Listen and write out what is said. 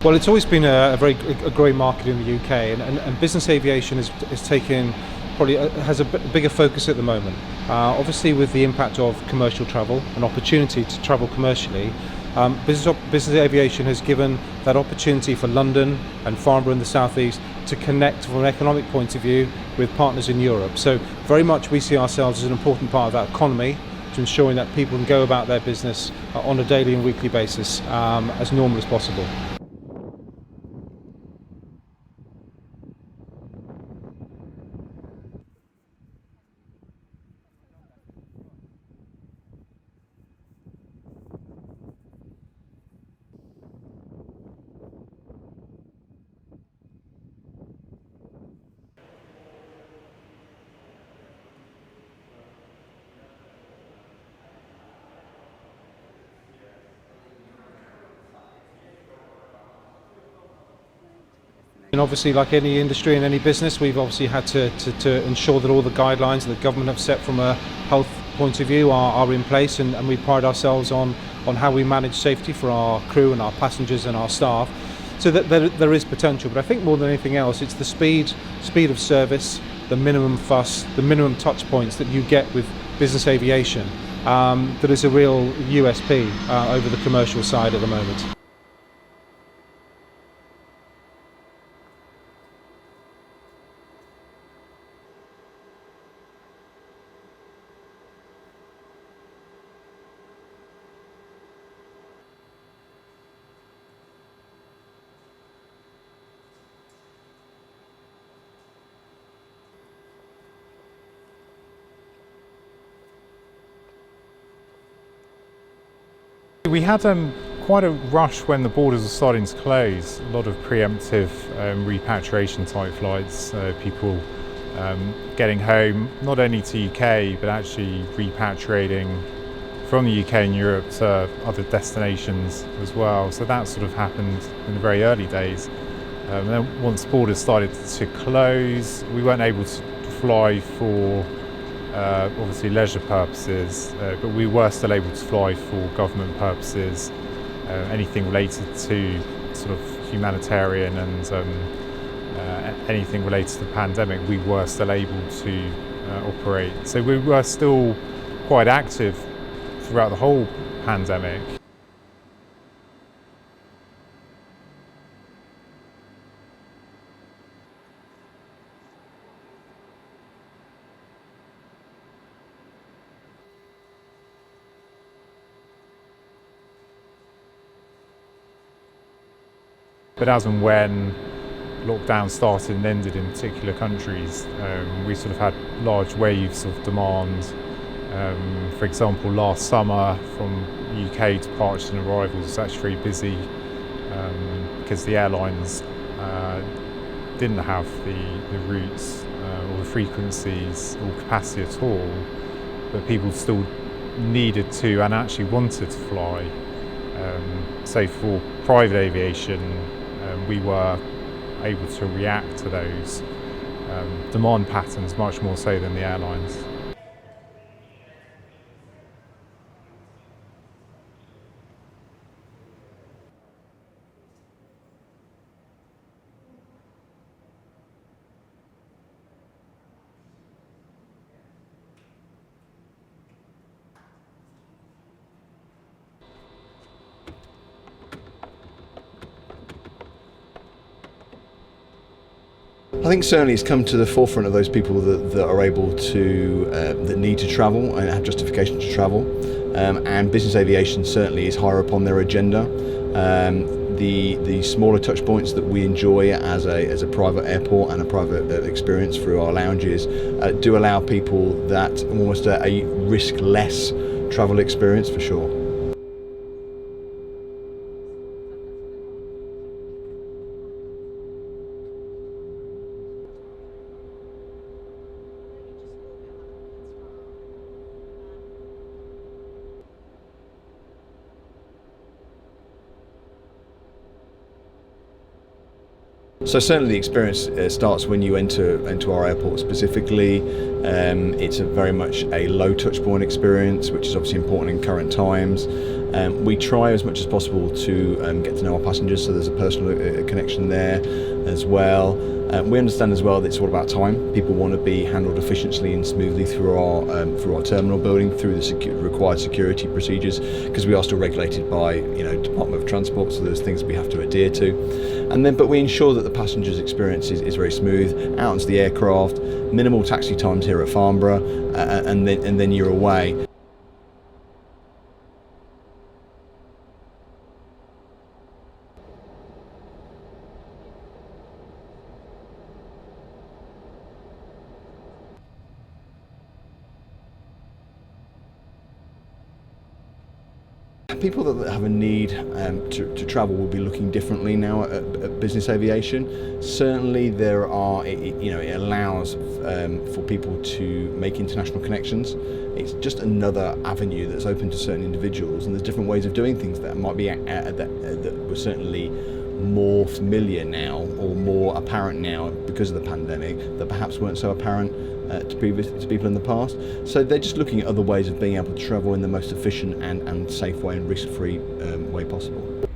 Well, it's always been a very growing market in the UK, and business aviation is taking probably has a bigger focus at the moment. Obviously, with the impact of commercial travel, an opportunity to travel commercially, business aviation has given that opportunity for London and Farnborough in the southeast to connect from an economic point of view with partners in Europe. So very much we see ourselves as an important part of that economy, to ensuring that people can go about their business on a daily and weekly basis as normal as possible. And obviously, like any industry and any business, we've obviously had to ensure that all the guidelines that the government have set from a health point of view are in place, and we pride ourselves on how we manage safety for our crew and our passengers and our staff, so that there is potential. But I think more than anything else, it's the speed of service, the minimum fuss, the minimum touch points that you get with business aviation that is a real USP over the commercial side at the moment. We had quite a rush when the borders were starting to close. A lot of preemptive repatriation type flights, people getting home, not only to UK, but actually repatriating from the UK and Europe to other destinations as well. So that sort of happened in the very early days. And then once borders started to close, we weren't able to fly for obviously leisure purposes, but we were still able to fly for government purposes, anything related to sort of humanitarian and anything related to the pandemic, we were still able to operate. So we were still quite active throughout the whole pandemic. But as and when lockdown started and ended in particular countries, we sort of had large waves of demand. For example, last summer from UK departures and arrivals was actually very busy because the airlines didn't have the routes or the frequencies or capacity at all, but people still needed to and actually wanted to fly. So for private aviation, we were able to react to those demand patterns much more so than the airlines. I think certainly it's come to the forefront of those people that are able to, that need to travel and have justification to travel, and business aviation certainly is higher up on their agenda. The smaller touch points that we enjoy as a private airport and a private experience through our lounges do allow people that almost a risk-less travel experience for sure. So certainly the experience starts when you enter our airport specifically. It's very much a low touch point experience, which is obviously important in current times. We try as much as possible to get to know our passengers, so there's a personal connection there as well. We understand as well that it's all about time. People want to be handled efficiently and smoothly through our terminal building, through the required security procedures, because we are still regulated by Department of Transport, so there's things we have to adhere to. But we ensure that the passenger's experience is very smooth, out onto the aircraft, minimal taxi times here at Farnborough, and then you're away. People that have a need to travel will be looking differently now at business aviation. Certainly there are, it allows for people to make international connections. It's just another avenue that's open to certain individuals, and there's different ways of doing things that might be that were certainly more familiar now or more apparent now because of the pandemic that perhaps weren't so apparent to people in the past. So they're just looking at other ways of being able to travel in the most efficient and safe way and risk-free way possible.